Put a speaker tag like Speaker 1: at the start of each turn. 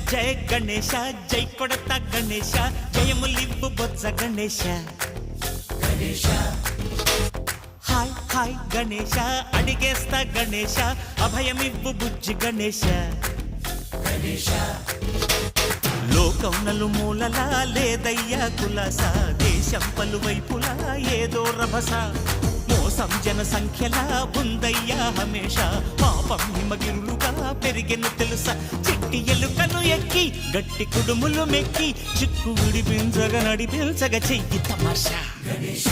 Speaker 1: జయ గణేశ జై కొడత గణేశ జయములివ్వు బొజ్జ Ganesha Ganesha hi hi Ganesha అడిగేస్తా Ganesha అభయమివ్వు బుజ్జి గణేశ గణేశ లోకం నలుమూలలా లేదయ్యా కులాస దేశం పలువైపులా ఏదో రభస మోసం జన సంఖ్యలా ఉందయ్యా హమేష పాపం హిమగిరులుగా పెరిగెను తెలుసా చిట్టి ఎలుకను ఎక్కి గట్టి కుడుములు మెక్కి చిక్కు విడిపించగా నడిపించగా చెయ్యి తమాషా గణేశ